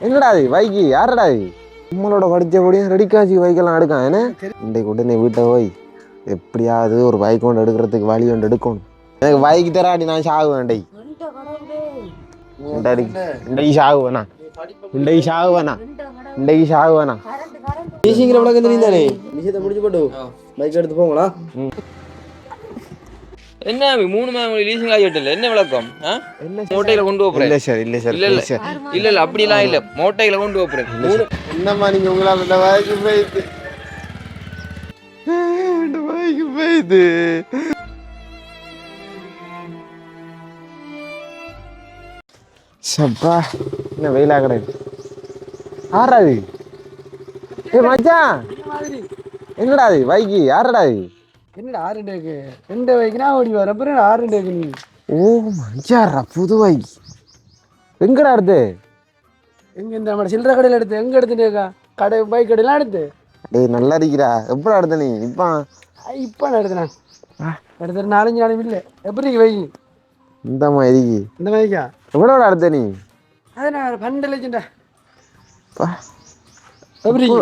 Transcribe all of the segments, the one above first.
என்னடா வைக்கி யாரடா நம்மளோட படிச்சபடியும் ரெடிக்காசி பைக்கெல்லாம் எடுக்கான் என்ன இன்றைக்கு உடனே வீட்டை போய் எப்படியாவது ஒரு பைக் கொண்டு எடுக்கிறதுக்கு வழி கொண்டு எடுக்கணும். எனக்கு பைக் தராடி நான் சாகுவேன். இன்றைக்கு சாகுவேண்ணா பேசிங்கிற விளக்கம் தெரியும் தானே. விஷயத்தை முடிச்சு போட்டு பைக் எடுத்து போங்களா. என்ன 3 மாதம் லீசிங் ஆகிட்டல என்ன விளக்கம்? மோட்டையில கொண்டு போறேன். இல்ல அப்படிலாம் இல்ல, மோட்டையில கொண்டு போறேன். என்னம்மா நீங்க உங்களால இந்த வாய்க்கு போயிது சப்பா என்ன வெயிலா கிடையாது. ஆறாது மச்சான் என்னடா அது வைக்கி யாரடா அது? என்னடா 6 டேக்கு 2 வைக்கினா ஓடி வர அப்புறம் 6 டேக்கு நீ. ஓ மச்சாரா புது வைக்கி எங்கடா எடுத்து? எங்க இந்த நம்ம சில்லறை கடையில் எடுத்து எங்க எடுத்துட்டேக்கா? கடை பைக் கடையெல்லாம் எடுத்து. டேய் நல்லா இருக்கிறா. எப்படா எடுத்த நீ? இப்போ நான் எடுத்தேன். எடுத்துட்டு 4-5 நாள் இல்லை. எப்படி வைக்கி இந்த மாதிரி இந்த மாதிரிக்கா எவ்வளோட எடுத்த நீ? அது நான் 12 லட்சம்டா.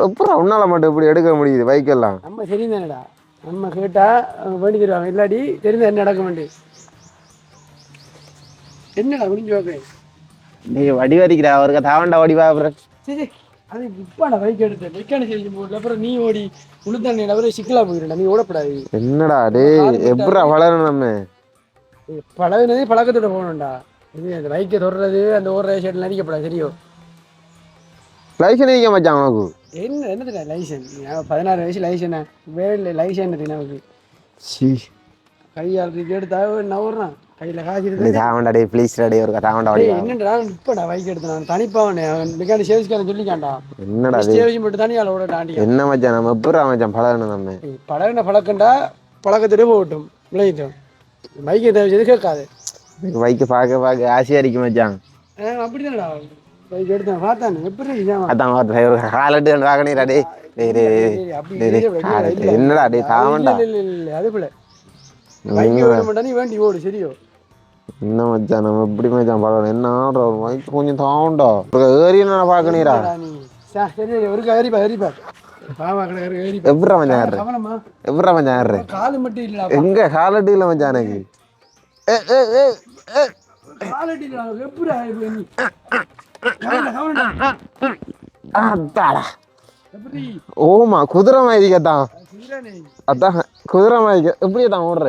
எப்பறம் உன்னால மட்டும் எப்படி எடுக்க முடியுது பைக்கெல்லாம்? நம்ம சரி தானேடா, நம்ம கேட்டால் வேண்டி தருவாங்க. இல்லாட்டி தெரிஞ்ச என்ன நடக்க வேண்டிய என்னடா முடிஞ்சு பார்ப்பேன். நீ வடி வரிக்கிறா அவருக்கு தாவண்டா வடி பாப்புறேன். சரி அது இப்போ நான் பைக் எடுத்தேன். மெக்கானிக் செஞ்சு போட்டு அப்புறம் நீ ஓடி உளுத்தாண்டி அப்புறம் சிக்கலாக போயிடுடா. நீ ஓடப்படாது. என்னடா டே எப்படா வளரணும் நம்ம? பழகுனதே பழக்கத்தோட போகணும்டா. இது அந்த பைக்கை தொடர்றது அந்த ஓடுற ஷர்ட்லாம் நடிக்கப்படாது. சரியோ லைசன் நிற்க மச்சான் உனக்கு? என்னதுடா லைசன்? 16 வயசு லைசனா? வேறு லைசன் நமக்கு கையால் எடுத்தா நவர்றான் கையில் காய்ச்சி தாவண்டா டே ப்ளீஸ்டா டே ஒரு தாவண்டா வடி. என்னடா இப்போடா பைக் எடுத்து நான் தனிப்பாவனே மெக்கானிக் சேவிஸ்காரன் சொல்லிக்காண்டா. என்னடா சேவிஸ் மட்டும் தனியால் ஓட தாண்டி என்ன மச்சான் நம்ம எப்படா மச்சான் பழகணும்? நம்ம பழகின பழக்கண்டா பழக்கத்திலே போகட்டும் விளையிட்டோம். பைக்கை தேவைச்சது கேட்காது. பைக்கை பார்க்க ஆசையாக இருக்கு மச்சான். அப்படி தானடா பைக் எடுத்தேன் பார்த்தானே எப்படி அதான் ஒரு காலட்டு வாங்கினீரா டே? என்னடா டே தாவண்டா அது போல பைக்கை ஓட மாட்டா நீ வேண்டி ஓடு. சரியோ என்ன மச்சான் நம்ம எப்படி மச்சான் பழகணும்? என்ன ஆடுற பைக் கொஞ்சம் தாவண்டா ஏறி நான் பார்க்கணீரா நீ. சரி ஒரு ஏறிப்பா ஏறிப்பா எப்படா மச்சான் ஏறுற? எப்படா மச்சான் ஏறுற? காலு மட்டும் இல்ல எங்க காலட்டு இல்லை மச்சான் எனக்கு. ஓமா குதிரை மாதிரி கேட்டான். அதான் குதிரை மாதிரி எப்படி தான் ஓடுற?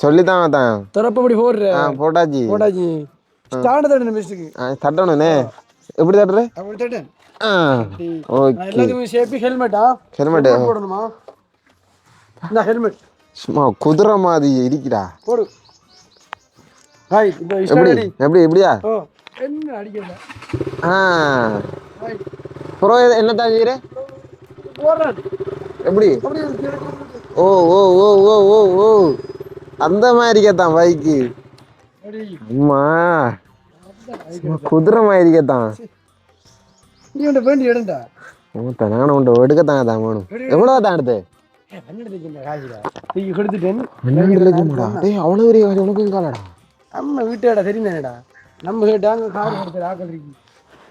சொல்லித்தான் அதான் திறப்படி போடுற போட்டாச்சு போட்டாச்சு. தட்டணுண்ணே எப்படி தட்டுற? ஹெல்மெட் போடணுமா? ஹெல்மெட் சும்மா குதிரை மாதிரி இருக்கிறா. போடு எப்படி எப்படி எப்படியா என்ன அடிக்கல. என்னத்தான் செய்யற? எப்படி? ஓ ஓ ஓ ஓ ஓ ஓ அந்த மாதிரி கேத்தான் பைக்கு. அம்மா குதிரை மாதிரி கேத்தான். நீ உண்ட வேண்டி எடுண்டா. நானும் உண்ட எடுக்கத்தான் தான் வேணும். எவ்வளோ தான் எடுத்து? 12 லட்சம் கொடுத்துட்டேன். 12 லட்சம்டா? அவ்வளோ பெரிய காசு உனக்கு காலடா? நம்ம வீட்டோட தெரிந்தானடா. நம்ம கேட்டாங்க கார் எடுத்து ஆக்கள் இருக்கு.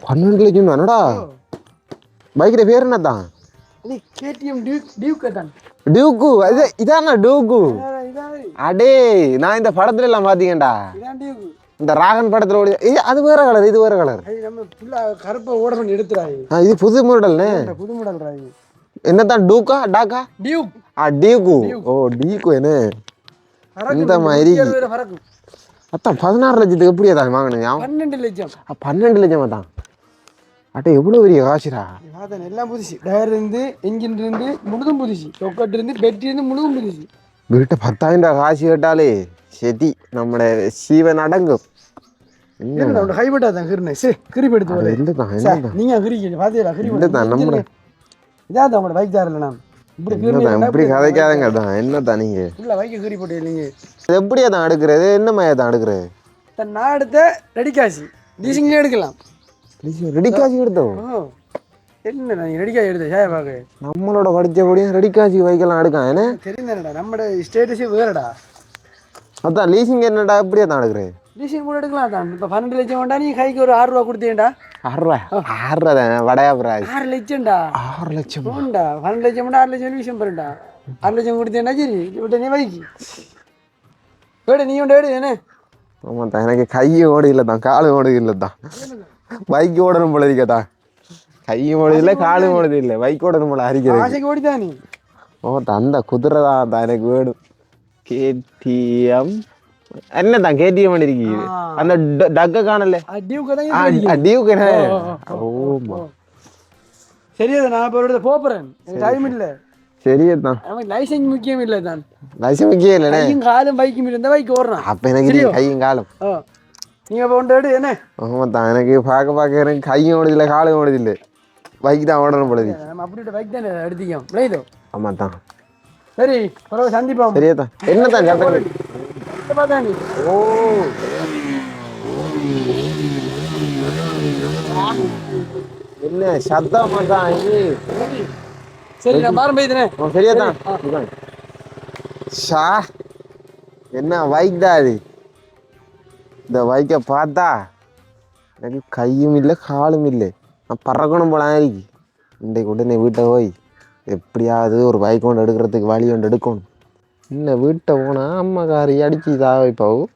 12 லட்சம் தானடா? பைக்கிற பேர் என்னதான்? கேடிஎம் டியூக் தான். டியூக்கு இதானா டியூக்கு? அடே நான் இந்த படத்துல எல்லாம் பாத்தீங்கடா. இந்த ராகன் படத்துல ஓடி அது வேற கலர் இது வேற கலர். நம்ம ஃபுல்லா கருப்பா ஓட பண்ணி எடுத்துறாங்க. இது புது மாடல்னே. புது மாடல் ராய். என்னதான் டூக்கா டாக்கா? டியூக். டியூக்கு. ஓ டியூக்கு என்ன இந்த மாதிரி அதான் 16 லட்சத்துக்கு எப்படி அதான் வாங்கினீங்க? 12 லட்சம். 12 லட்சம் தான். அட்டை எவ்வளோ பெரிய காசுடா. எல்லாம் புதுசு. டயர் இருந்து என்ஜின் இருந்து முழுதும் புதுசு. சொக்கட்டு இருந்து பெட்டி இருந்து முழுதும் புதுசு. வீட்டை 10,000 காசு கேட்டாலே சரி நம்மளோட சீவன் அடங்கும். கைவிட்டா தான் கிரிப் எடுத்து நீங்க பாத்தீங்களா? கிரிப் இதான் உங்களோட பைக் தார் இல்லைண்ணா. இப்படி கதைக்காதங்க தான் என்னதான் நீங்க இல்லை பைக்கை கிரி போட்டு இல்லைங்க. எப்படியா தான் எடுக்கிறது? என்ன மாதிரி தான் எடுக்கிறது? நான் எடுத்த ரெடி காசு லீசிங்லேயே எடுக்கலாம். ரெடி காசு எடுத்தோம்? என்ன நீங்கள் ரெடி காசு எடுத்த சாய பார்க்க நம்மளோட படித்தபடியும் ரெடி காசு பைக்கெல்லாம் எடுக்கான். என்ன தெரியுதானடா நம்மளோட ஸ்டேட்டஸே வேறடா. அதான் லீசிங் என்னடா இப்படியே தான் எடுக்கிறேன். லீசிங் கூட எடுக்கலாம் தான். இப்போ 12 லட்சம் வேண்டா, நீ கைக்கு ஒரு 6 ரூபா கொடுத்தீங்கடா. 6 ரூபா 6 ரூபா தானே வடையா பிராஜ். 6 லட்சம்டா. 6 லட்சம் போண்டா 12 லட்சம் வேண்டா, 6 லட்சம் விஷயம் பாருடா. 6 லட்சம் கொடுத்தீங்கன்னா சரி விட்ட நீ வைக்கி வேடு, நீ ஒன்று வேடு என்ன. ஆமாம் தான், எனக்கு கையை ஓடு இல்லை தான், காலு ஓடு இல்லை தான். பைக் ஓடணும் போல இருக்கதா, கையும் ஓடுது இல்லை காலும் ஓடுது இல்லை, பைக் ஓடணும் போல அரிக்கிறது. ஆசைக்கு ஓடிதான் நீ. ஓ அந்த குதிரை தான் தான் எனக்கு வேணும். கேடிஎம் என்னதான் கேடிஎம் இருக்கீங்க, அந்த டக்க காணல டியூக்கு தான் டியூக்கு என்ன. ஓமா சரியா, நான் இப்போ போகிறேன், டைம் இல்லை. சரிதான், நமக்கு லைசன்ஸ் முக்கியம் இல்லை தான். லைசன்ஸ் முக்கியம் இல்லை, கையும் காலும் பைக்கும் இருந்தால் பைக் ஓடுறான். அப்போ எனக்கு கையும் காலும். நீங்கள் இப்போ ஒன்று எடு என்ன. ஆமாம் தான், எனக்கு பார்க்க எனக்கு கையும் ஓடுதில்லை காலும் ஓடுதில்லை, பைக் தான் ஓடணும் போடுது. நம்ம அப்படி பைக் தான் எடுத்துக்கோம் விளையுதோ. ஆமாம் தான், சரி பரவாயில்ல சந்திப்போம். சரியா தான். என்ன தான் சத்தம். ஓ என்ன சத்தம் தான் இது. சரி நான் பாரம் போய்துனே. சரியா தான். ஷா என்ன பைக் தான் அது. இந்த பைக்கை பார்த்தா எனக்கு கையும் இல்லை காலும் இல்லை, நான் பறக்கணும் போல இருக்கு. இன்றைக்கு உடனே வீட்டை போய் எப்படியாவது ஒரு பைக் கொண்டு எடுக்கிறதுக்கு வழி கொண்டு எடுக்கணும். இன்னும் வீட்டை போனால் அம்மாக்காரி அடிச்சு இதாக வைப்பாவும்,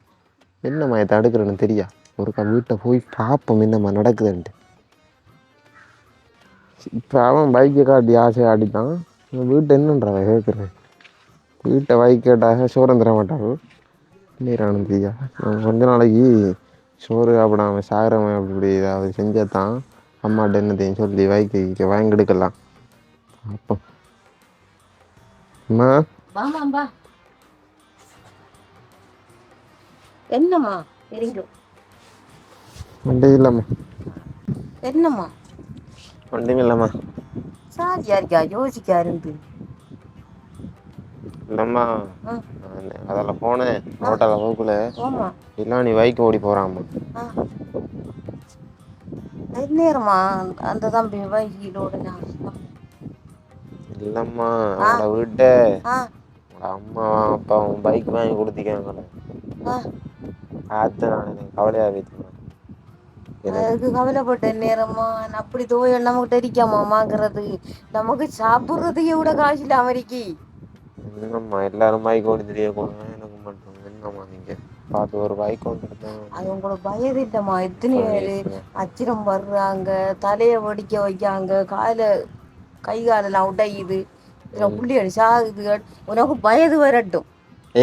என்னம்மா இதை எடுக்கிறேன்னு தெரியா. ஒருக்கா வீட்டை போய் பார்ப்போம் என்னம்மா நடக்குதுன்ட்டு. இப்போ அவன் பைக்கை காட்டி ஆசை ஆடித்தான், வீட்டை என்னன்றவ கேட்குறேன். வீட்டை பைக் கேட்டாக சோறு தர மாட்டாங்க நீரானு தெரியா. கொஞ்ச நாளைக்கு சோறு சாப்பிடாம சாகிறவன் அப்படி ஏதாவது செஞ்சால் தான் அம்மாட்ட என்னத்தையும் சொல்லி பைக்கு வாங்கி எடுக்கலாம். அப்போ அம்மா வாமாம்பா. என்னம்மா தெரியும். ஒன்றும் இல்லைம்மா. என்னம்மா ஒன்றும் இல்லைம்மா. சாரி யாருக்கா யோசிக்கா இருந்து. இல்லைம்மா, அதில் போனேன் ஹோட்டலில் போக்குல இல்லை நீ பைக் ஓடி போகிறாம்மா. நேரமா அந்த தம்பி வைகிலோட இல்லைம்மா, அவங்கள விட்டு அம்மா அப்பாவும் பைக் வாங்கி கொடுத்திக்காங்களே, பார்த்து நான் எனக்கு கவலையாக வைத்தேன். அதுக்கு கவலைப்பட்ட நேரமா அப்படி தோய நமக்கு தெரிக்காமா வாங்குறது, நமக்கு சாப்பிட்றதுக்கு கூட காசு இல்லை அமெரிக்கி. என்னம்மா எல்லாரும் பைக் ஓடி தெரிய போனாங்க, எனக்கு மட்டும் என்னம்மா நீங்கள் பார்த்து ஒரு பைக் ஓடி எடுத்தேன். அது உங்களோட பயது இல்லைம்மா. எத்தனை பேர் அச்சிரம் வர்றாங்க, தலையை வெடிக்க வைக்காங்க, கை காலெல்லாம் உடையுது, புள்ளி அடி சாகுது. உனக்கு பயது வரட்டும்.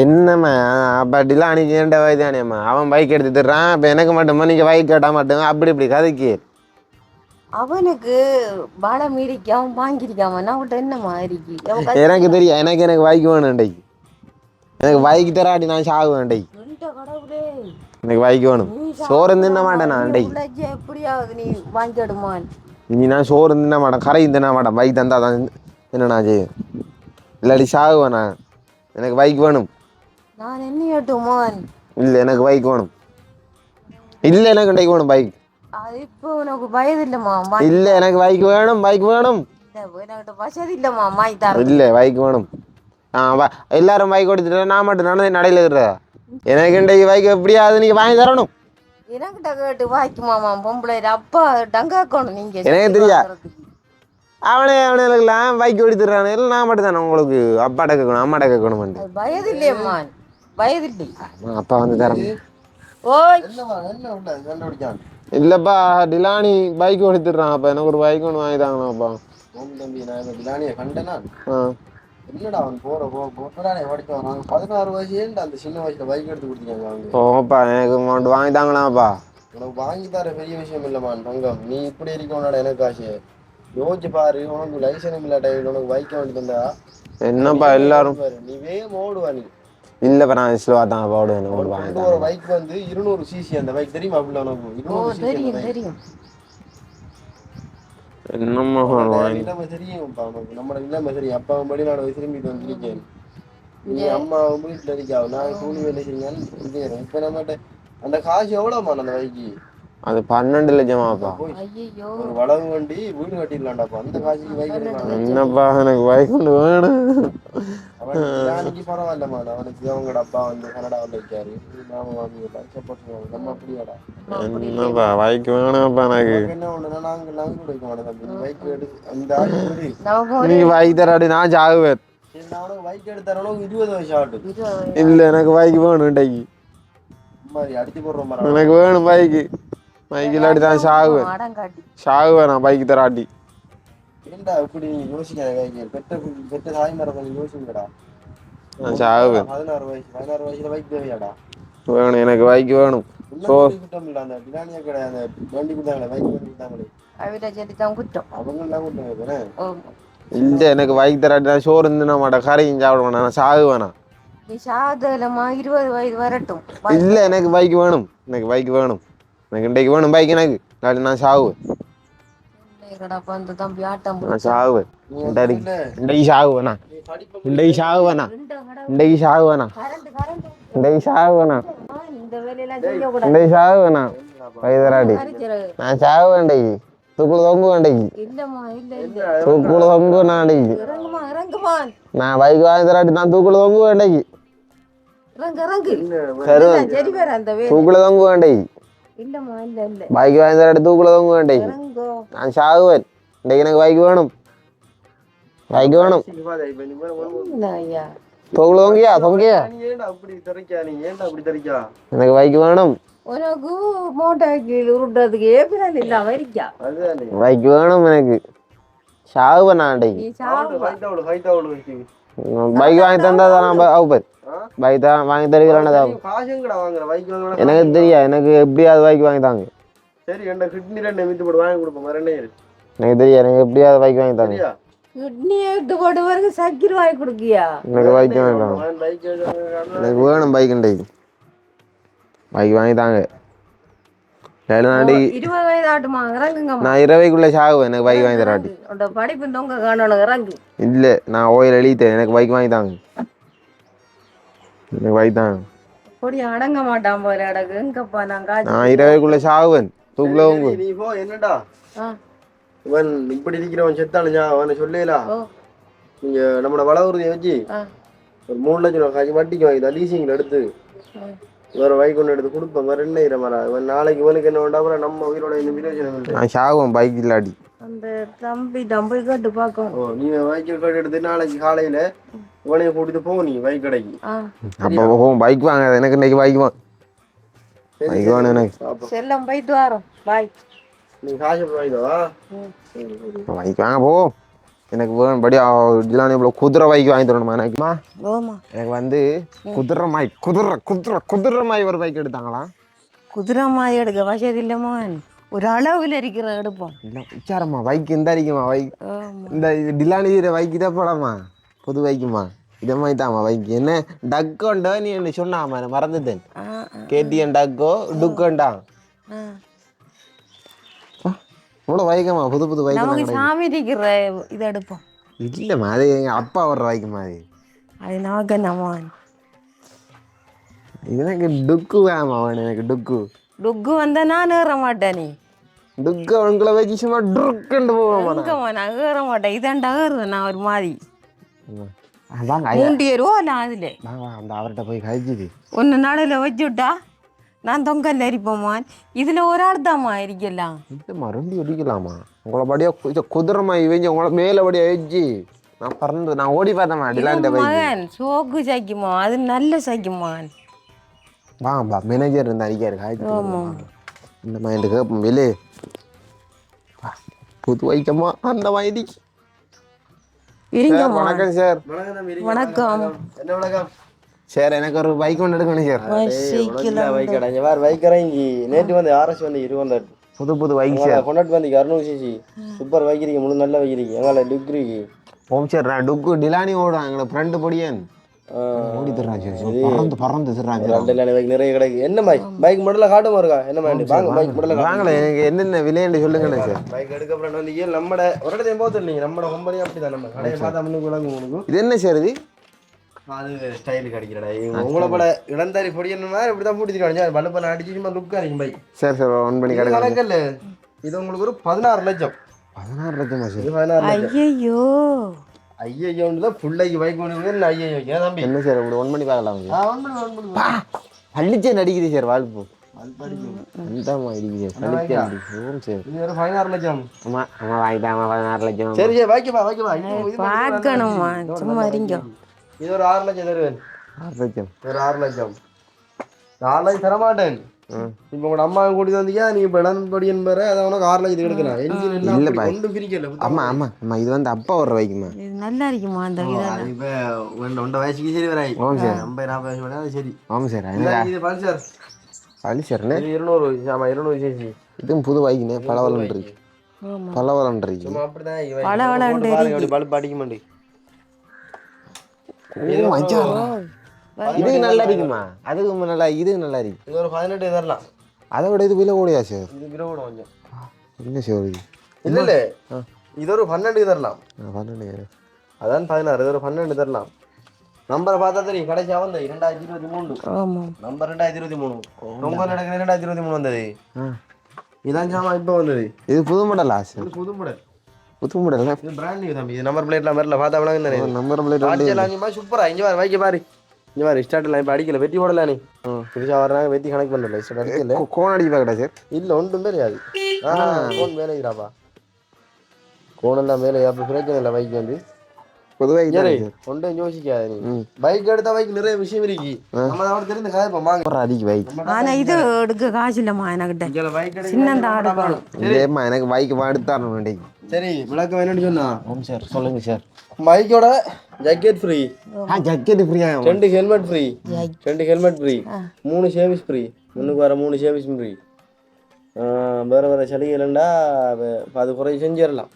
என்னம்மா அப்போ அப்படிலாம் அன்றைக்கி ஏண்ட வயதானேம்மா, அவன் பைக் எடுத்து தர்றான், இப்போ எனக்கு மட்டும்மா நீங்கள் பைக் கேட்டால் மட்டும் அப்படி இப்படி கதைக்கு. அவனுக்கு பாட மீறிக்காம வாங்கிருக்காம நான் விட்ட என்னம்மா இருக்கு. எனக்கு தெரியும், எனக்கு பைக் வேணும் இன்றைக்கு, எனக்கு பைக் தராட்டி நான் சாகுவேன் இன்றைக்கு. எனக்கு பைக் வேணும், சோறு தின்ன மாட்டேன் நான் இன்றைக்கு. எப்படியாவது நீ வாங்கிடுமான். இனி நான் சோறு தின்ன மாட்டேன், கரை தின்ன மாட்டேன், பைக் தந்தா தான் என்ன நான் செய்வேன், இல்லாட்டி சாகுவேன் நான். எனக்கு பைக் வேணும். நான் என்ன கேட்டுமான். இல்லை எனக்கு பைக் வேணும், இல்லை எனக்கு இன்றைக்கு வேணும் பைக். அது இப்போ உனக்கு பயது இல்லைம்மா. இல்லை எனக்கு பைக் வேணும், பைக் வேணும். என்கிட்ட வசதி இல்லைம்மா வாங்கி தர. இல்லை பைக் வேணும். எல்லாரும் பைக் ஓடிட்டு நான் மட்டும் நடந்து நடையில் இருக்கிறதா. எனக்கு இன்றைக்கு பைக் எப்படியாவது நீங்கள் வாங்கி தரணும். எனக்கிட்ட கேட்டு வாய்க்குமாமா. பொம்பளை அப்பா டங்காக்கணும் நீங்க. எனக்கு தெரியா, அவனுக்கெல்லாம் பைக் ஓடித்துறானு இல்லை நான் மட்டும் தானே உங்களுக்கு அப்பாட்ட கேட்கணும் அம்மாட்ட கேட்கணும். பயது இல்லையம்மா, பயது இல்லை. அப்பா வந்து தரேன். ஓய் இல்லைப்பா, டிலானி பைக் ஓடித்துறான், அப்போ எனக்கு ஒரு பைக் ஒன்று வாங்கி தாங்கண்ணாப்பா. தம்பி நான் டிலானியை கண்டேனா. என்னடா அவன் போறானே ஓடிட்டு 16 வயசு அந்த சின்ன வயசுல பைக் எடுத்து கொடுத்தீங்க. ஓப்பா எனக்கு மட்டும் வாங்கி தாங்களாப்பா. உனக்கு வாங்கி தர பெரிய விஷயம் இல்லைம்மான் தங்கம். நீ இப்படி இருக்கோம்னாட எனக்கு ஆசை. யோசிச்சு பாரு, உனக்கு லைசன்ஸ் இல்லாட்ட உனக்கு பைக் வாங்கி தந்தா என்னப்பா எல்லாரும் நீ வேகம் ஓடுவா. நீ இல்லைப்பா நான் ஸ்லோவாக தான் ஓடுவேன். ஒரு பைக் வந்து 200 சிசி அந்த பைக் தெரியுமா? அப்படின்னா உனக்கு 200 சிசி தெரியும். என்னம்மா இல்லாம தெரியும் உனக்கு, நம்மளோட இல்லாம தெரியும். அப்பாவும் வெளிநாடு போய் திரும்பிட்டு வந்துருக்கேன். நீ அம்மாவும் வீட்டுல இருக்காவும், நான் கூலி வேலை செய்யணும். இப்ப நம்மகிட்ட அந்த காசு எவ்வளவுமா அந்த பைக்கு? அது 12 லட்சமாப்பா. ஐயோ ஒரு வளவு வண்டி வீடு கட்டிடலாம்டாப்பா அந்த காசுக்கு பைக் எடுக்கலாம். என்னப்பா எனக்கு பைக் ஒன்று வேணும். அவனுக்கு பரவாயில்லம்மா அவனுக்கு அவங்களோட அப்பா வந்து கனடாவில் இருக்காரு மாமா மாமி எல்லாம் சப்போர்ட் பண்ணுவாங்க. நம்ம அப்படியாடா என்னப்பா பைக் வேணும்ப்பா எனக்கு. என்ன ஒண்ணுன்னா நாங்க கூட வைக்க மாட்டோம் தம்பி பைக் எடுத்து அந்த ஆயுது நீ பைக் தராடி நான் சாகுவேன். அவனுக்கு பைக் எடுத்தாலும் 20 வயசு ஆகட்டும். இல்லை எனக்கு பைக் வேணும் இன்றைக்கு. மாதிரி அடிச்சு போடுற மாதிரி எனக்கு வேணும் பைக்கு. பைக் இல்லாட்டி தான் சாகுவேன். சாகுவேன் நான் பைக் தராட்டி. ஏன்டா இப்படி யோசிக்காத பெற்ற பெற்ற தாய்மாரை கொஞ்சம் யோசிங்கடா. நான் சாகுவேன். 16 வயசுல பைக் தேவையாடா? வேணும் எனக்கு பைக் வேணும். குற்றம் இல்ல அந்த பிரியாணியா கடை அந்த வண்டி கொடுத்தாங்களே பைக் வண்டி கொடுத்தாங்களே அவங்க எல்லாம் கொடுத்தாங்க. இல்லை எனக்கு பைக் தராட்டி தான் சோறு இருந்துனா மாட்டேன் கரையும் சாப்பிட மாட்டேன் நான் சாகுவேனா. நீ சாதலமா 20 வயது வரட்டும். இல்லை எனக்கு பைக் வேணும். எனக்கு பைக் வேணும். எனக்கு இன்றைக்கு வேணும் பைக் எனக்கு. நாளைக்கு நான் சாகுவேன். நான் சாகுவேன். இன்றைக்கு சாகுவேண்ணா. இன்றைக்கு சாகுவேண்ணா. இன்றைக்கு சாகுவேண்ணா. இன்றைக்கு சாகுவேண்ணா. இன்றைக்கு சாகுவேண்ணா. பைக் தராட்டி நான் சாகுவேன். இன்றைக்கு தூக்குல தொங்குவேன். இன்றைக்கு தூக்குல தொங்குவேன். நான் இன்றைக்கு நான் பைக் வாங்கி தராட்டி நான் தூக்குல தொங்குவேன். இன்றைக்கு தூக்குல தொங்குவேன். இன்றைக்கு பைக் வாங்கி தராட்டி தூக்குல தொங்குவேன். இன்றைக்கு நான் சாகுவேன். இன்றைக்கு எனக்கு பைக் வேணும். பைக் வேணும். தூக்குல தொங்கியா தொங்கியா எனக்கு பைக் வேணும். பைக் வேணும் எனக்கு. சாகுவேன் நான் இன்றைக்கு. பைக் வாங்கி தந்தா தான் நான் ஆகுப்பேன். பைக் தான் வாங்கி தருகிறானே தான் எனக்கு தெரியா. எனக்கு எப்படியாவது பைக் வாங்கி தாங்க. எனக்கு தெரியா. எனக்கு எப்படியாவது பைக் வாங்கி தாங்க. எனக்கு பைக் வேண்டாம். எனக்கு வேணும் பைக் இன்றைக்கு. பைக் வாங்கி தாங்க. நான் 20 சாகுவேன். எனக்கு பைக் வாங்கி தராட்டி இல்லை நான் ஓயில் எழுதிட்டேன். எனக்கு பைக் வாங்கி தாங்க. எனக்கு பைக் தாங்க. அடங்க மாட்டான் போல எங்கப்பா நான் 20 சாகுவேன். தூக்குல என்னடா இவன் இப்படி இருக்கிறவன் செத்தானுஞ்சா அவனை சொல்லலாம். நீங்க நம்மளோட வள உறுதியை வச்சு ஒரு 3 லட்சம் காய்ச்சி வட்டிக்கு வாங்கிதான் லீசிங்ல எடுத்து வேற பைக் ஒன்று எடுத்து கொடுப்பேன். வேற என்ன இரமரா இவன் நாளைக்கு இவனுக்கு என்ன வேண்டாம். அப்புறம் நம்ம உயிரோட இன்னும் விரோஜனம் நான் சாகுவேன் பைக் இல்லாடி. அந்த தம்பி தம்பி கேட்டு பார்க்கும். நீ பைக் கேட்டு எடுத்து நாளைக்கு காலையில இவனைய கூட்டிட்டு போ நீ பைக் கடைக்கு. அப்போ போகும் பைக் வாங்க. எனக்கு இன்னைக்கு பைக் வாங்க. பைக் வேணும் எனக்கு. செல்லம் போயிட்டு வரோம். பாய். நீ காசு வாங்கிடுவா. பைக் வாங்க போ. எனக்கு வேணும் படி இவ்வளோ குதிரை பைக் வாங்கி தரணுமா எனக்குமா. எனக்கு வந்து குதிரை மாய் குதிரை குதிரை குதிரை மாய் ஒரு பைக் எடுத்தாங்களா. குதிரை மாய் எடுக்க வசதி இல்லைம்மா. ஒரு அளவில் இருக்கிற எடுப்போம். இல்லை உச்சாரம்மா பைக் இந்த அடிக்குமா பைக் இந்த டிலானி பைக் இதை போடாமா புது பைக்குமா இதை மாதிரி தாம்மா பைக். என்ன டக்கோண்டோ நீ என்ன சொன்னாமா நான் மறந்துட்டேன். கேடிஎம் டக்கோ டுக்கோண்டா இவ்வளோ பைக்கம்மா புது புது பைக் சாமி இருக்கிற இதை எடுப்போம். இல்லைம்மா அது எங்கள் அப்பா வர்ற பைக்குமா அது. அது நமக்கு நம்ம எனக்கு டுக்கு வேமா அவன். எனக்கு டுக்கு டுக்கு வந்தா நான் ஏற மாட்டேன். நீ டுக்கு அவங்களை வச்சு சும்மா டுக்குண்டு போவோம். நான் ஏற மாட்டேன். இதாண்டா ஏறுவேன் நான் ஒரு மாதிரி வாங்க மூண்டியருவோ நான் அதுல அந்த அவர்கிட்ட போய் கழிச்சுது ஒன்று நாளில் வச்சு விட்டா நான் தொங்கல் அரிப்போம்மான். இதில் ஒரு ஆள் தாம்மா இருக்கலாம். இல்லைம்மா 2 அடிக்கலாமா. உங்களை படியாக குதிரைமா இவங்க உங்களை மேலே படியாக வச்சு நான் பறந்து நான் ஓடி பார்த்தேம்மா டிலாண்ட மகன் சோக்கு சாய்க்குமா. அது நல்ல சாய்க்குமான். வாங்கப்பா மேனேஜர் இருந்தா அடிக்காரு காய்ச்சி இந்த மாதிரி கேட்போம் வெளியே புது வைக்கம்மா அந்த மாதிரி. வணக்கம் சார். வணக்கம். என்ன வணக்கம் சார். எனக்கு ஒரு பைக் ஒன்று எடுக்கணும் சார். பைக் கடைங்க வேற பைக் கடைங்கி நேற்று வந்து ஆர்எஸ் வந்து 20 புது புது பைக் சார். கொண்டாட்டு வந்து 200 சிசி சூப்பர் வைக்கிறீங்க. முழு நல்லா வைக்கிறீங்க. எங்களை டிகிரிக்கு ஓம் சார். நான் டுக்கு டிலானி ஓடுறேன். எங்களோட ஃப்ரெண்டு பொடியன் ஓடி தர்றான் சார். பறந்து பறந்து தர்றாங்க. நிறைய கிடைக்கு. என்ன பைக் மாடல காட்டுமா இருக்கா. என்ன வாங்க பைக் மாடல வாங்கல. எனக்கு என்னென்ன விலைன்னு சொல்லுங்களேன் சார். பைக் எடுக்க அப்புறம் வந்து நம்மட ஒரு இடத்தையும் போத்துருந்தீங்க. நம்மட கம்பெனி அப்படிதான். நம்ம கடையை பார்த்தா முன்னுக்கு விளங்கும் உங்களுக்கு. இது என்ன சார் இது அது ஸ்டைலுக்கு அடிக்கிறடா உங்களை போல இளந்தாரி பொடியன்னா இப்படிதான் பூட்டிட்டு பல்லுப்பெல்லாம் அடிச்சு சும்மா லுக்கா இருக்கும் பைக். சரி ஒன் பண்ணி கடை கணக்கல்ல இது உங்களுக்கு ஒரு 16 லட்சம். 16 லட்சமா சார்? 16 லட்சம். ஐயோ ஐயோன்னு தான் பிள்ளைக்கு பைக் ஒன்று ஐயோ ஏன் தம்பி என்ன சார் இப்படி ஒன் பண்ணி பார்க்கலாம்? பள்ளிச்சே நடிக்குது சார் வாழ்ப்பு அந்தமா இருக்குது சார். பள்ளிச்சே நடிக்கும் சார். இது ஒரு 16 லட்சம். ஆமா ஆமா வாங்கிட்டேன் 16 லட்சம். சரி சரி வாய்க்கப்பா பார்க்கணுமா சும்மா இருங்க. இது ஒரு 6 லட்சம் தருவேன். 6 லட்சம் ஒரு 6 லட்சம் 4 லட்சம் தரமாட்டேன். இப்போ உங்க அம்மா கூட்டி வந்தீங்க நீங்க இப்போ இளம்படி என்பற அதை உனக்கு 6 லட்சம் எடுக்கலாம். என்ஜின் எல்லாம் ஒன்றும் பிரிக்கல. ஆமா ஆமா ஆமா இது வந்து அப்பா ஒரு வைக்குமா இது நல்லா இருக்குமா அந்த இதெல்லாம்? இப்போ உண்ட வயசுக்கு சரி வராய். ஆமாம் சார். 50 40 வயசு அது சரி. ஆமாம் சார். இது பல்சர் பல்சர்ண்ணே 200. ஆமா 200 சிசி. இதுவும் புது வைக்குண்ணே. பலவலன் இருக்கு. பலவலன் இருக்கு. சும்மா அப்படிதான் பலவலன் அப்படி பல்ப் அடிக்க மாட்டேங்குது. இது நல்லா இருக்குமா? அதுக்கு நல்லா இது நல்லா இருக்கு. இது ஒரு 18 தரலாம். அதை விட இது விலை கூடயா சார்? இது விலை கூட கொஞ்சம் இல்லை சார். இது இல்ல இது ஒரு 12 தரலாம். 12 அதான் 16. இது ஒரு 12 தரலாம். நம்பரை பார்த்தா தெரியும். கடைசியா வந்து 2023. ஆமா நம்பர் 2023. ரொம்ப நடக்குது 2023 வந்தது. இதான் சாமா இப்போ வந்தது. இது புது மாடலா சார்? இது புது மாடல். புது மாடல் இது பிராண்ட் நியூ தம்பி. இது நம்பர் பிளேட்லாம் வரல பார்த்தா விளங்க தானே. நம்பர் பிளேட் ஆட்சியெல்லாம் சூப்பரா. இங்க பாரு வைக்க பாரு. இங்க பாரு ஸ்டார்ட்லாம் இப்போ அடிக்கல. வெட்டி போடல நீ புதுசா வர்றாங்க. வெட்டி கணக்கு பண்ணல. ஸ்டார்ட் அடிக்கல. கோன் அடிக்க பாக்கடா சார்? இல்ல ஒன்றும் தெரியாது. கோன் மேலே இருக்கிறாப்பா. கோனெல்லாம் மேலே அப்போ பிரச்சனை இல்லை. பைக் வந்து பொதுவாக ஒன்றும் யோசிக்காது. நீ பைக் எடுத்தா பைக் நிறைய விஷயம் இருக்கு. நம்ம அவன் தெரிந்து காய்ப்பாங்க அடிக்க பைக். ஆனா இது எடுக்க காசு இல்லம்மா என்கிட்ட. பைக் இல்லையம்மா எனக்கு பைக் எடுத்தாரணும் வேண்டிக்கு. சரி விளக்கம் என்னன்னு சொன்னா சார் சொல்லுங்க சார். பைக்கோட ஜக்கெட் ஃப்ரீ. ஜக்கெட் ஃப்ரீயா? 2 helmet free. 2 helmet free. 3 service free. முன்னுக்கு வர 3 சர்வீஸ் ஃப்ரீ. வேற வேற சலுகைலண்டா அது குறை செஞ்சிடலாம்.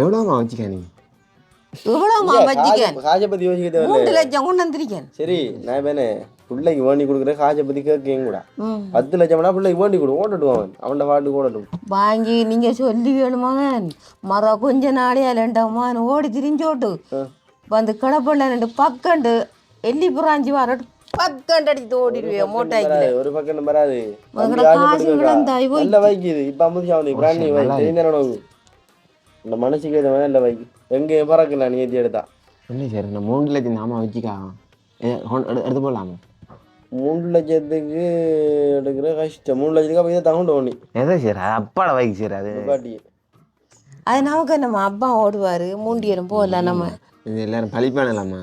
எவ்வளோமா வச்சுக்க நீ? எவ்வளவுமா வச்சிக்கேன்? காசை பத்தி யோசிக்க தேவையில்லை. 3 லட்சம் கொண்டு வந்திருக்கேன். சரி நான் வேணே பிள்ளைக்கு வேண்டி கொடுக்குற காசை பத்தி கேட்க கூட 10 லட்சம்னா பிள்ளைக்கு வேண்டி கொடு. ஓடட்டும் அவன் பாட்டு ஓடட்டும். வாங்கி நீங்க சொல்லி வேணுமாங்க. மர கொஞ்ச நாளையா இல்லண்டம்மா ஓடி திரிஞ்சோட்டு வந்து கிடப்பள்ள 2 பக்கண்டு எல்லி புறாஞ்சி வர பக்கண்டு அடித்து ஓடிடுவேன் மோட்டாய்க்கு. ஒரு பக்கம் வராது. காசு விழுந்தாய் போய் நல்ல பைக் இது. இப்ப 50 பிராண்ட் நியூ பைக் தெரிஞ்சு இந்த மனசுக்கு ஏற்ற மாதிரி நல்ல பைக். எங்கே பறக்கலாம் நீ ஏற்றி எடுத்தா? இல்லை சார் நான் 3 லட்சம் நாம வச்சுக்கா எடுத்து போடலாமா? 3 லட்சத்துக்கு எடுக்கிற கஷ்டம். 3 லட்சத்துக்கு அப்போ இதை தகுண்டு ஒண்ணி எதோ சார் அது அப்பாட பைக் சார். அது பாட்டி அது நமக்கு நம்ம அப்பா ஓடுவாரு. மூண்டியரும் போகல நம்ம இது எல்லாரும் பழிப்பானலாமா?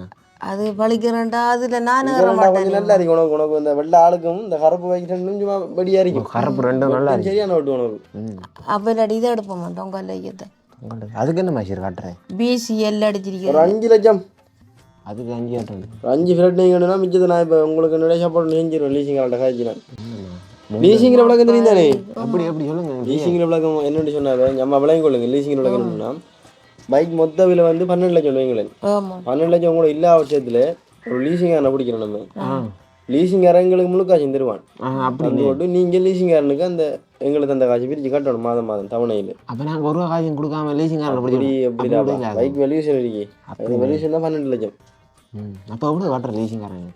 அது பழிக்கிறேன்டா. அதுல நானும் கொஞ்சம் நல்லா இருக்கு உனக்கு. உனக்கு இந்த வெள்ளை ஆளுக்கும் இந்த கருப்பு பைக் சும்மா வெடியா இருக்கும். கருப்பு ரெண்டும் நல்லா இருக்கு. சரியான ஓட்டு உனக்கு. அப்ப இல்லாட்டி இதை எடுப்ப மாட்டோம் கொல்லையத்தை. அதுக்கு என்ன மாசர் காட்டுறேன்? பிசிஎல் அடிச்சிருக்கேன். ஒரு 5 லட்சம். அதுக்கு 5 காட்டுறேன். 5 ஃபிளட் நீங்கன்னா மிச்சத்தை நான் இப்போ உங்களுக்கு நிறைய சாப்பாடு செஞ்சிருவேன். லீசிங் ஆள்கிட்ட காய்ச்சினேன். லீசிங்கிற விளக்கம் தெரியும் தானே? அப்படி எப்படி சொல்லுங்க. லீசிங்கிற விளக்கம் என்னென்னு சொன்னாங்க நம்ம விளங்கி கொள்ளுங்க. லீசிங்கிற விளக்கம் என்னன்னா பைக் மொத்த விலை வந்து 12 லட்சம் வைங்களேன். 12 லட்சம் கூட இல்லாத பட்சத்தில் ஒரு லீசிங்காரனை பிடிக்கிறோம். நம்ம லீசிங்காரங்களுக்கு முழு காசு தருவான். அப்படி போட்டு நீங்கள் லீசிங்காரனுக்கு அந்த எங்களுக்கு அந்த காசு பிரித்து கட்டணும் மாதம் மாதம் தவணையில். அப்போ நாங்கள் ஒரு காசு கொடுக்காம லீசிங்காரன் எப்படி எப்படிடா பைக் வெல்யூஷன் இருக்கு. அது வெல்யூஷன் தான் 12 லட்சம். அப்போ எவ்வளோ காட்டுற லீசிங்காரங்க?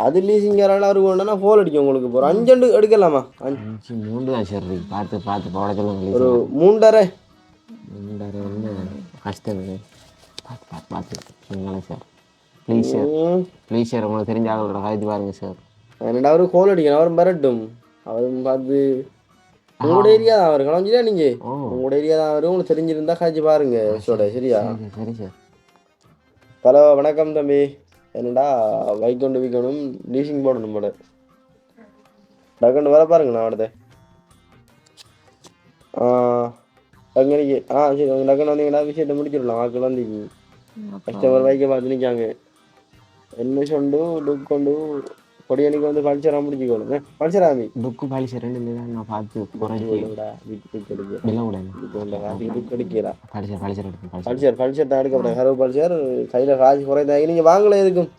அது லீசிங்காரால் அவரு வேணும்னா ஃபோல் அடிக்கும் உங்களுக்கு. ஒரு 5 எடுக்கலாமா? 3 தான் சரி. பார்த்து பார்த்து போட சொல்லுங்க. ஒரு 3.5 வந்து கஷ்டம். பார்த்து பார்த்து பார்த்து சொல்லுங்களேன் sir. Please sir please sir. உங்களுக்கு தெரிஞ்ச ஆளோட காய்ச்சி பாருங்க சார். அவரு கோல் அடிக்கணும். அவர் மிரட்டும். அவரும் பார்த்து உங்களோட ஏரியா தான் அவர் கிளம்பிச்சிட்டா. நீங்கள் உங்களோட ஏரியா தான் அவர். உங்களுக்கு தெரிஞ்சிருந்தா காய்ச்சி பாருங்க சோட. சரியா? சரி சார். ஹலோ வணக்கம் தம்பி. என்னடா பைக் கொண்டு விற்கணும். லீசிங் போடணும் போட. டக்குன்னு வர பாருங்க. நான் அடுத்த அங்கனைக்கு சரி உங்கள் டக்குன்னு வந்தீங்கன்னா விஷயத்தை முடிச்சிடலாம். ஆக்கள் வந்து கஸ்டமர் பைக்கை பார்த்து நிற்காங்க. என்ன சொண்டு லுக் கொண்டு பொடியனுக்கு வந்து பல்சராக முடிச்சுக்கணும். பல்சராமி லுக்கு பல்சர் ரெண்டு நான் பார்த்து பல்சர் தான் எடுக்க கருவு பல்சர் கையில் காசு குறைந்தாங்க. நீங்கள் வாங்கலாம் இருக்கும்.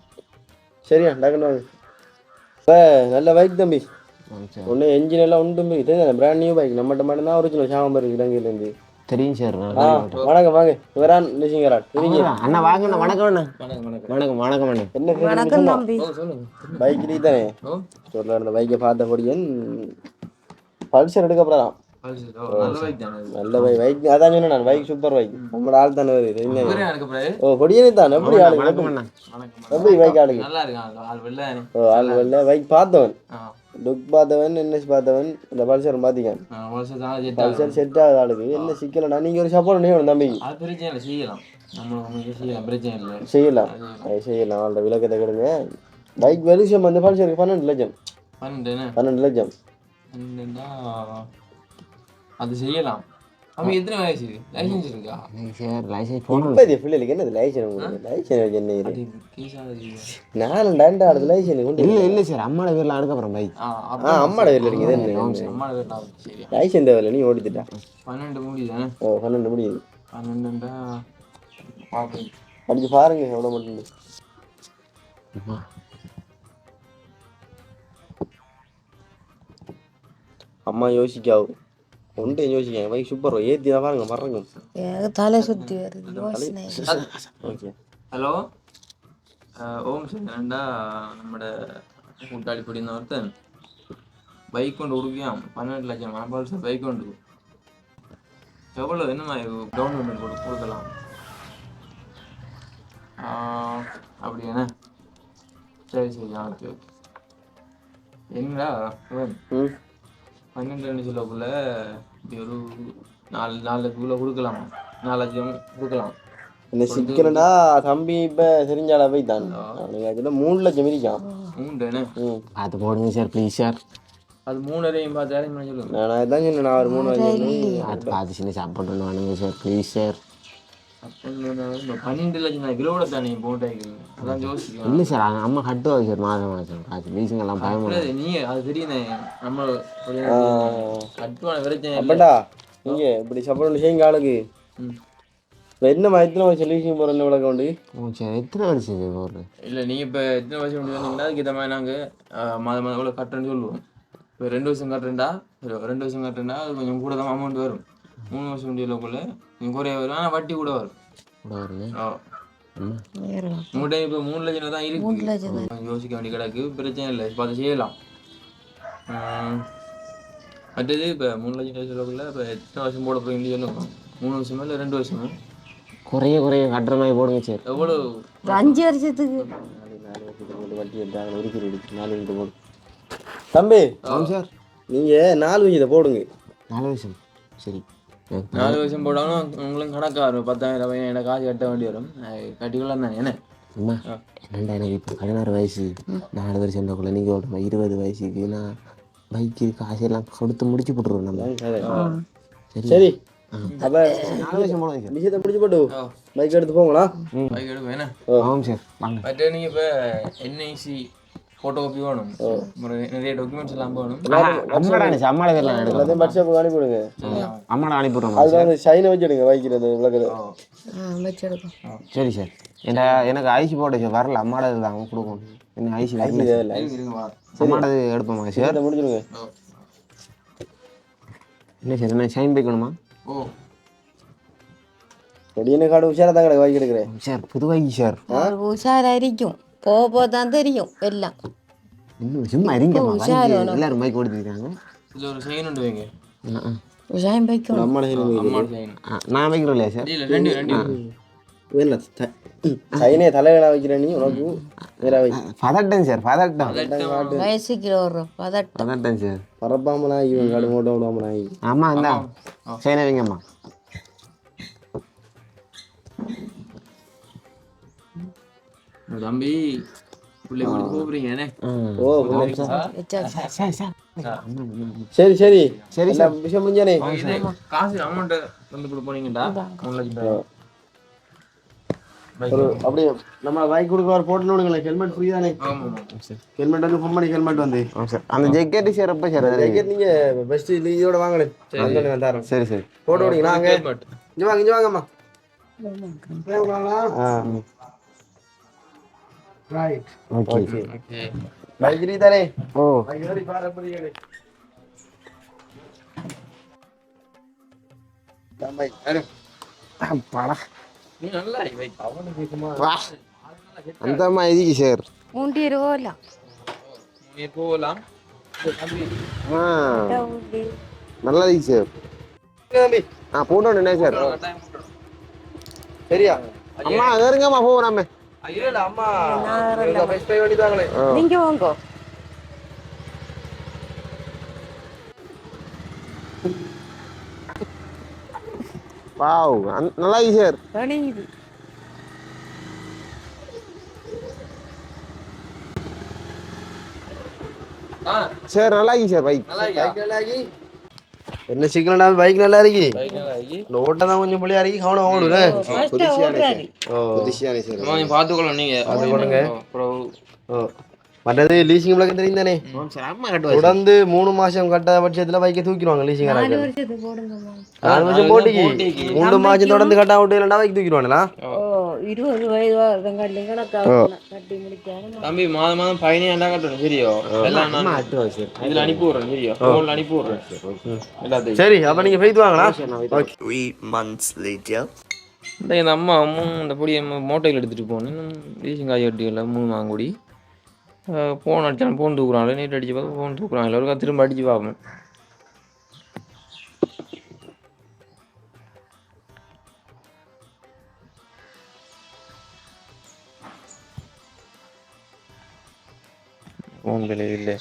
சரியா டக்குன்னு வாங்க. இப்போ நல்ல பைக் தம்பி. ஒன்று என்ஜின் எல்லாம் உண்டு. இது பிராண்ட் நியூ பைக். நம்மகிட்ட மட்டும்தான் ஒரிஜினல் சாம்பர் இலங்கையிலேருந்து. தெரியும் சார் வணக்கம் வாங்க இவரான் லீசிங்கரான் அண்ணா வாங்க அண்ணா வணக்கம் அண்ணா வணக்கம் வணக்கம் அண்ணா என்ன வணக்கம் தம்பி. பைக் தானே சொல்ல அந்த பைக்கை பார்த்தபடியன் பல்சர் எடுக்கப்படலாம் நல்ல பைக் அதான் சொன்னேன் நான் பைக் சூப்பர் பைக் நம்மளோட ஆள் தானே வருது ஓ கொடியனே தான் எப்படி ஆளு எப்படி பைக் ஆளுங்க ஓ ஆள் வரல பைக் பார்த்தவன் லுக் பார்த்தவன் என்எஸ் பார்த்தவன் இந்த பல்சர் பார்த்திக்கான் பல்சர் செட் ஆகுது ஆளுக்கு என்ன சிக்கலண்ணா நீங்கள் ஒரு சப்போர்ட் வேணும் தம்பி செய்யலாம் அது செய்யலாம் அவள்கிட்ட விளக்கத்தை கொடுங்க பைக் வெளிச்சம் வந்து பல்சருக்கு 12 லட்சம் 12 லட்சம் அது செய்யலாம். அவங்க எத்தனை வயசு லைசன்ஸ் இருக்கா? சார் லைசன்ஸ் இப்போதைய பிள்ளைகளுக்கு என்னது லைசன்ஸ் உங்களுக்கு லைசன்ஸ் என்ன இது 4 லைசன்ஸ் இல்லை சார் அம்மாவோட பேரில் அடுக்கப்புறம் பைக் அம்மாவோட பேரில் இருக்குது லைசன்ஸ் தேவையில்லை நீ ஓடித்துட்டா 12 முடியுது. ஓ 12 முடியுது 12 அடிச்சு பாருங்க எவ்வளோ மட்டும் அம்மா யோசிக்காவும் ஒன்றை யோசிக்காங்க பைக் சூப்பர் ஏற்றி தான் பாருங்க மறங்க தலை சுற்றி வருது யோசனை. ஓகே ஹலோ ஓம் சார் நம்மட கூட்டாளி பிடிந்த ஒருத்தன் பைக் கொண்டு கொடுக்கியாம் 12 லட்சம் மனப்பால் சார் பைக் கொண்டு எவ்வளோ என்னமா டவுன் பேமெண்ட் கொடுக்கலாம் அப்படியாண்ணே சரி சரி ஓகே ஓகே என்னடா 12 சொல்லக்குள்ள இப்படி ஒரு 4 லட்சத்துக்குள்ள கொடுக்கலாமா 4 லட்சம் கொடுக்கலாம். இந்த சிக்கலடா தம்பி இப்போ தெரிஞ்சால போய் தான் நீங்கள் 3 லட்சம் இருக்கான் 3 அது போடுங்க சார் ப்ளீஸ் சார் அது 3 பார்த்து அரேஞ்ச் பண்ணி சொல்லுங்க. நான் இதான் சொன்னேன் நான் ஒரு 3 லட்சம் அது பார்த்து சின்ன சப்போர்ட் ஒன்று வாங்க சார் ப்ளீஸ் சார் 12 லட்சம் கிலோட தானே போட்டாங்க அதான் யோசிக்கலாம். இல்லை சார் அம்மா கட்டுவாங்க சார் மாதம் மாதம் காசு லீசிங்கெல்லாம் பயமாக நீ அது தெரியுது நம்ம கட்டுவான பிரச்சனை அப்படா நீங்கள் இப்படி சப்போர்ட் செய்யுங்க ஆளுக்கு என்ன எத்தனை வருஷம் லீசிங் போகிற என்ன விளக்கம் உண்டு சார் எத்தனை வருஷம் போடுறேன் இல்லை நீங்கள் இப்போ எத்தனை வருஷம் வந்தீங்கன்னா அதுக்கு இந்த மாதிரி நாங்கள் மாதம் எவ்வளோ கட்டுறேன்னு சொல்லுவோம். இப்போ 2 வருஷம் கட்டுறேன்டா 2 வருஷம் கட்டுறேன்டா அது கொஞ்சம் கூட தான் அமௌண்ட் வரும். 3 வருஷம் முடியலக்குள்ள கொஞ்சம் குறைய வரும் ஆனால் வட்டி கூட வரும். உங்கள்கிட்ட இப்போ 3 லட்சம் தான் இருக்கு யோசிக்க வேண்டிய கிடக்கு பிரச்சனை இல்லை இப்போ அதை செய்யலாம். மற்றது இப்போ 3 லட்சம் சொல்லக்குள்ள இப்போ எத்தனை வருஷம் போட போறீங்கன்னு சொல்லுவோம் 3 வருஷமா இல்லை 2 வருஷமா குறைய கட்டுற மாதிரி போடுங்க சார் எவ்வளோ 5 வருஷத்துக்கு வட்டி எடுத்தாங்க இருக்கிற 4 மினிட் போடு தம்பி சார் நீங்கள் 4 வருஷத்தை போடுங்க 4 வருஷம் சரி 4 வருஷம் போடாலும் உங்களுக்கு கணக்காக வரும் 10,000 எனக்கு காசு கட்ட வேண்டி வரும் கட்டிக்கலாம் தானே என்ன அம்மா என்னண்டா எனக்கு இப்போ 16 வயசு 4 வருஷம்க்குள்ள நீங்கள் ஒரு 20 வயசுக்கு நான் பைக்கு காசெல்லாம் கொடுத்து முடிச்சு போட்டுருவோம் நம்ம சரி அப்போ 4 வருஷம் போடுங்க சார் விஷயத்தை முடிச்சு போட்டு பைக் எடுத்து போங்களா பைக் எடுப்போம் என்ன ஆமாம் சார் வாங்க மற்ற நீங்கள் இப்போ என்ஐசி ஃபோட்டோ காப்பி வேணும் நிறைய டாக்குமெண்ட்ஸ் எல்லாம் வேணும். அம்மாட பேர்லாம் எடுக்கலாம் எல்லாத்தையும் வாட்ஸ்அப்புக்கு அனுப்பிவிடுங்க அம்மாட அனுப்பிவிடுறோம் அதுக்கு வந்து சைனை வச்சுடுங்க வைக்கிறது விளக்குது வச்சிருக்கோம். சரி சார் எனக்கு ஐசி போட்டு சார் வரல அம்மாட அவங்க கொடுக்கணும் என்ன ஐசி அம்மாடது எடுப்போமா சார் இதை முடிச்சிடுங்க இல்லை சார் என்ன சைன் வைக்கணுமா ஓ கொடியனை காடு உஷாராக தான் கிடக்கு பைக் எடுக்கிறேன் சார் புது வைக்கி சார் உஷாராയിരിക്കും போக தான் தெரியும் எல்லாம் இன்னும் சும்மா இருங்க எல்லாரும் பைக் ஓடிட்டுருக்காங்க இதில் ஒரு சைன் உண்டு வைங்க உஷாரம் வைக்கணும் அம்மா அம்மா சைன் நான் வைக்கிறோம் இல்லையா சார் இல்லை ரெண்டு வேணா சைனே தலைவனா வைக்கிறேன் நீ உனக்கு வேற வை பதட்டம் சார் பதட்டம் வயசுக்கு ஒரு பதட்டம் சார் பரப்பாமலா இவன் காடு மூட்டை விடாமலா ஆமா அந்த சைனை வைங்கம்மா தம்பி பிள்ளை கூட போறீங்க ஓ சரி சரி சரி சார் விஷயம் முடிஞ்சானே காசு அமௌண்ட் வந்து கூட போனீங்கடா 3 லட்சம் அப்படியே நம்ம பைக் கொடுக்க வர போட்டு விடுங்களேன் ஹெல்மெட் ஃப்ரீ தானே ஹெல்மெட் வந்து பொம்மணி ஹெல்மெட் வந்து சார் அந்த ஜெக்கெட் சார் எப்போ சார் ஜெக்கெட் நீங்க பெஸ்ட் இதோட வாங்களேன் நான் தரேன் சரி சரி போட்டு விடுங்க நாங்க இங்க வாங்கம்மா ரைட் ஓகே பைக் ஃப்ரீ தானே ஓ பைக் ஏறி பாரு அப்படியே அப்பாடா. நீ நல்லா பைக் அவனுக்கு சும்மா வா அந்த மாதிரி சார். மூண்டி ரூபாய் நீ போகலாம் ஆ நல்லா இருக்கு சார். தம்பி போட்டோம் என்ன சார்? சரியா அம்மா வேறுங்கம்மா போவோம் நம்ம. இல்ல அம்மா பெஸ்ட் பை பண்ணிட்டாங்களே. நீங்க வாங்க. வாவ் நல்லா இருக்கு சார். வணிகுது. சார் நல்லா இருக்கு சார் பைக். என்ன சிக்கலடா பைக் நல்லா இருக்கு. பைக் நல்லா இருக்கு. இந்த ஓட்ட தான் கொஞ்சம் புள்ளியா இருக்கு. கவனம் ஓடுங்க. புதுசியானே சார். அம்மா நீ பார்த்துக்கொள்ளணும் நீங்கள் பார்த்துக்கொள்ளுங்க. அப்புறம் மற்றது லீசிங் விளக்கம் தெரியும் தானே. அம்மா கட்டுவா தொடர்ந்து 3 மாசம் கட்ட பட்சத்துல பைக்கை தூக்கிடுவாங்க லீசிங் 4 வருஷத்துக்கு போடுங்கம்மா. 4 வருஷம் போட்டிக்கு 3 மாசம் தொடர்ந்து கட்டா விட்டு இல்லைன்னா பைக் தூக்கிடுவாங்களா? 20 வயது கட்டி முடிக்காம தம்பி மாதம் மாதம் 15,000 கட்டணும் சரியோ? எல்லாம் நான் கட்டுவா சார். இதில் அனுப்பி விட்றேன் சரியா? ஃபோனில் அனுப்பி விட்றேன் எல்லாத்தையும். சரி அப்ப நீங்க போயிட்டு வாங்களா? 3 months later. இந்த அம்மாவும் இந்த பொடியை மோட்டையில் எடுத்துகிட்டு போகணும். லீசிங் காய் கட்டியில் 3 மாங்குடி ஃபோன் அடித்தாலும் ஃபோன் தூக்குறாங்களே. நீட் அடிச்சு பார்த்து ஃபோன் தூக்குறாங்க. எல்லோருக்கும் திரும்ப அடித்து பார்ப்போம். ஃபோன் விலை இல்லை.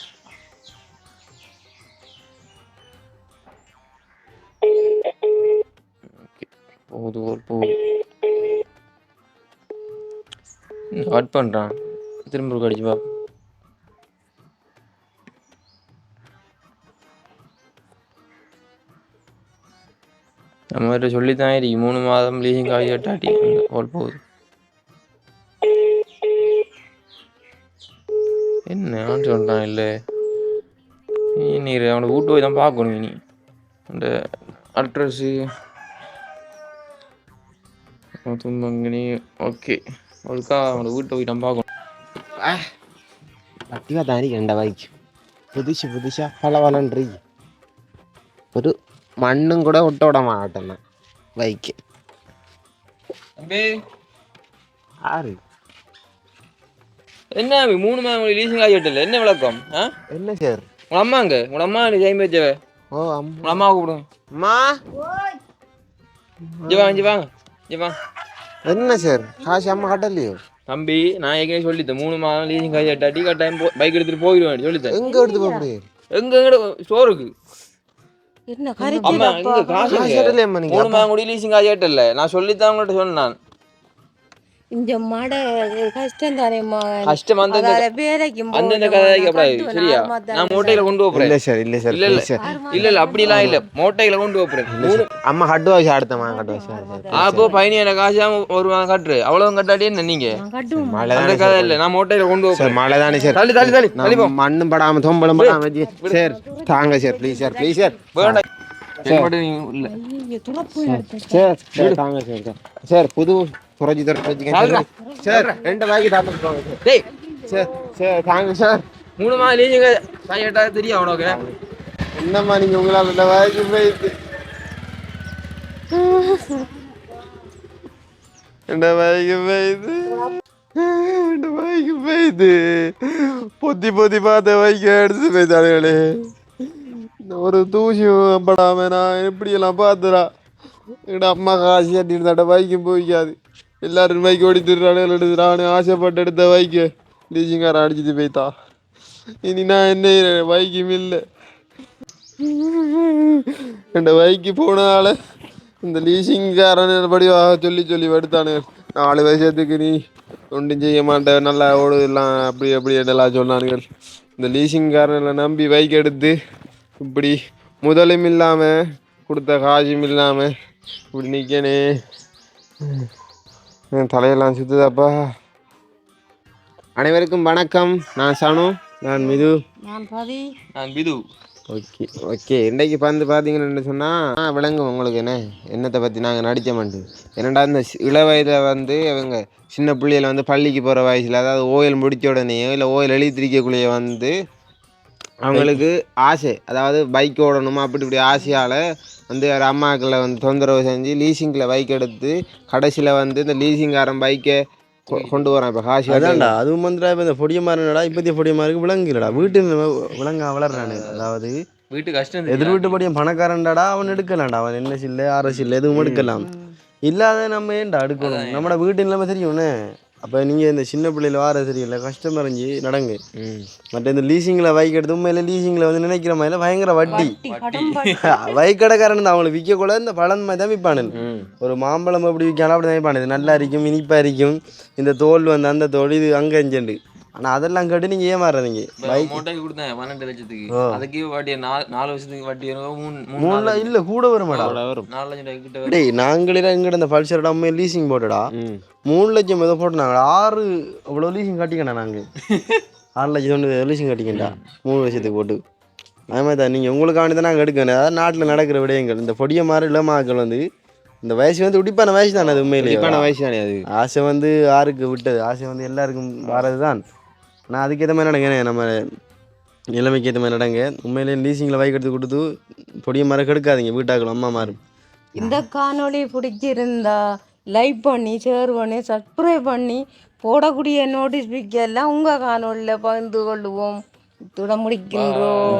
போகுது போகுது கட் பண்ணுறான். திரும்ப அடிச்சு பார்ப்போம். நம்ம கிட்ட சொல்லித்தான் இருக்கு 3 மாதம் லீசிங் காய் கட்டாட்டி கால் போகுது. என்ன சொல்கிறான் இல்லை நீ அவனை வீட்டு போய் தான் பார்க்கணும். நீ அந்த அட்ரஸு தும்பங்கனி ஓகே அவளுக்கா அவனை வீட்டை போய் தான் பார்க்கணும். பட்டிவா தானி கண்ட பைக் புதுசா பலவலன்றி ஒரு மண்ணும் கூட ஒட்ட விட மாட்டேன் பைக்கு. ஆறு என்ன 3 மாதம் லீசிங் ஆகிட்டல என்ன விளக்கம்? என்ன சார்? உங்கள் அம்மாங்க உங்கள் அம்மா நீ ஜெயம் வச்சவ. ஓ உங்கள் அம்மா கூப்பிடுங்க. அம்மா வாங்க. என்ன சார் காசு அம்மா கட்டலையோ? தம்பி நான் ஏற்கனவே சொல்லித்தேன் 3 மாதம் லீசிங் காய் கட்டாட்டி கட்டாயம் பைக் எடுத்துகிட்டு போயிடுவேன் சொல்லித்தேன். எங்க எடுத்து போக எங்கட ஸ்டோருக்கு என்ன அம்மா எங்க காசு 3 மாதம் கூட லீசிங் காய் கட்டல. நான் சொல்லித்தான் உங்கள்கிட்ட சொன்னேன். இந்த மாட கஷ்டம் தானேம்மா. கஷ்டம் அந்தந்த கதைக்கு அப்படி சரியா? நான் மோட்டையில கொண்டு போறேன். இல்ல சார் இல்ல அப்படிலாம் இல்ல மோட்டையில கொண்டு போறேன். அம்மா கட்டு வயசு அடுத்த மாதம் கட்டு வயசு அப்போ 15,000 காசு ஒரு மாதம் கட்டுரு அவ்வளவு கட்டாட்டி என்ன நீங்க அந்த கதை இல்ல. நான் மோட்டையில கொண்டு போறேன். மழை தானே சார். தள்ளி மண்ணும் படாம தொம்பளம் படாம சார் தாங்க சார் ப்ளீஸ் சார் வேண்டாம். தாங்க சார் புது புரட்சி சார் 2 வாங்கி தாங்க சார் தாங்க சார். 3 மாதம் லீசிங் காய் கட்டா தெரியும் உனக்கு என்னம்மா நீங்க உங்களால் இந்த வாய்க்கு போயிட்டு பொத்தி பார்த்த வைக்க எடுத்து போய்த்தானுங்களே. ஒரு தூசியும் படாம நான் எப்படியெல்லாம் பார்த்துடா. எங்கட அம்மா காசு கட்டிருந்தாட்ட பைக்கும் போய்க்காது. எல்லாரும் பைக் ஓடித்துறானு எடுத்துறானு ஆசைப்பட்டு எடுத்த பைக்கு லீசிங்கார அடிச்சுட்டு போய்த்தா. இனி நான் என்ன பைக்கும் இல்லை. என் பைக்கு போனால இந்த லீசிங்காரன் படிவாக சொல்லி எடுத்தானு 4 வருஷத்துக்கு நீ ஒன்றும் செய்ய மாட்டேன் நல்லா ஓடுதெல்லாம் அப்படி என்னெல்லாம் சொன்னானுங்கள். இந்த லீசிங்காரனை நம்பி பைக் எடுத்து இப்படி முதலும் இல்லாமல் கொடுத்த காசும் இல்லாமல் இப்படி நிற்கனே தலையெல்லாம் சுற்றுதாப்பா. அனைவருக்கும் வணக்கம். நான் சனு. நான் மிது. நான் பிது. ஓகே இன்றைக்கு பார்த்தீங்கன்னு சொன்னால் விளங்கும் உங்களுக்கு என்னத்தை பற்றி நாங்கள் நடித்த மாட்டோம். என்னடா இந்த இளவயதில் இவங்க சின்ன பிள்ளைகளை பள்ளிக்கு போகிற வயசில் அதாவது ஓயில் முடித்த உடனேயோ இல்லை ஓயில் எழுதிருக்கக்குள்ளேயே அவங்களுக்கு ஆசை, அதாவது பைக் ஓடணுமா அப்படி இப்படி ஆசையால் வந்து ஒரு அம்மாக்களை வந்து தொந்தரவு செஞ்சு லீசிங்கில் பைக் எடுத்து கடைசியில் வந்து இந்த லீசிங்காரன் பைக்கை கொண்டு வரான். இப்போ காசு அதான்டா அதுவும் வந்துடா இப்போ இந்த பொடிய மாறினடா இப்போதைய பொடிய மாருக்கு விளங்குலடா வீட்டு விலங்கா வளர்றானு. அதாவது வீட்டு கஷ்டம் எதிர் வீட்டு படியும் பணக்காரன்டாடா அவன் எடுக்கலாம்டா, அவன் என்ன இல்லை அரசு இல்லை எதுவும் எடுக்கலாம். இல்லாத நம்ம ஏன்டா எடுக்கணும், நம்மளோட வீட்டு நிலைமை தெரியும்னு. அப்போ நீங்கள் இந்த சின்ன பிள்ளையில வார சரியில்லை கஷ்டம் அறிஞ்சு நடங்கு. மற்ற இந்த லீசிங்கில் பைக் எடுத்து உண்மையில லீசிங்கில் வந்து நினைக்கிற மாதிரி பயங்கர வட்டி. பைக் கடைக்காரன் தான் அவங்களை விற்கக்கூட இந்த பழம் மாதிரி தான் விற்பானு. ஒரு மாம்பழம் எப்படி விற்காலும் அப்படி தான் விற்பானு. இது நல்லா இருக்கும் இனிப்பாக இருக்கும், இந்த தோல் வந்து அந்த தோல் இது அங்கே இஞ்சண்டு. ஆனால் அதெல்லாம் கேட்டு நீங்கள் ஏமாறுறீங்க. பைக் மோட்டாக்கு கொடுத்தேன் 12 லட்சத்துக்கு, அதுக்கு வட்டி 4 வருஷத்துக்கு வட்டி 3 இல்லை கூட வருமாடா. 4 லட்சம் கிட்ட டேய் நாங்களே எங்கிட்ட இந்த பல்சர் அம்மையை லீசிங் போட்டுடா 3 லட்சம் ஏதோ போட்டு நாங்கள் 6 அவ்வளோ லீசிங் கட்டிக்கண்டா. நாங்கள் 6 லட்சம் லீசிங் கட்டிக்கண்டா 3 வருஷத்துக்கு போட்டு. அது மாதிரி தான் நீங்கள் உங்களுக்காண்டி தான் நாங்கள் எடுக்கணும். அதாவது நாட்டில் நடக்கிற விடயங்கள் இந்த பொடிய மாதிரி இளமாக்கள் வந்து இந்த வயசு வந்து உடிப்பான வயசு தானே, அது உண்மையிலே உடிப்பான வயசு தானே. அது ஆசை வந்து யாருக்கு விட்டது, ஆசை வந்து எல்லாருக்கும் வரது தான். நான் அதுக்கேற்ற மாதிரி நடங்க, நம்ம நிலைமைக்கு ஏற்ற மாதிரி நடங்க. உண்மையிலே லீசிங்கில் பைக் எடுத்து கொடுத்து பொடிய மாதிரி கெடுக்காதீங்க வீட்டாக்கள் அம்மா மாறு. இந்த காணொளி பிடிச்சிருந்தா லைக் பண்ணி ஷேர் பண்ணி சப்ஸ்கிரைப் பண்ணி போடக்கூடிய நோட்டிஃபிகேஷன் எல்லாம் உங்கள் காணொலியில் பகிர்ந்து கொள்வோம். இத்துடன் முடிக்கின்றோம்.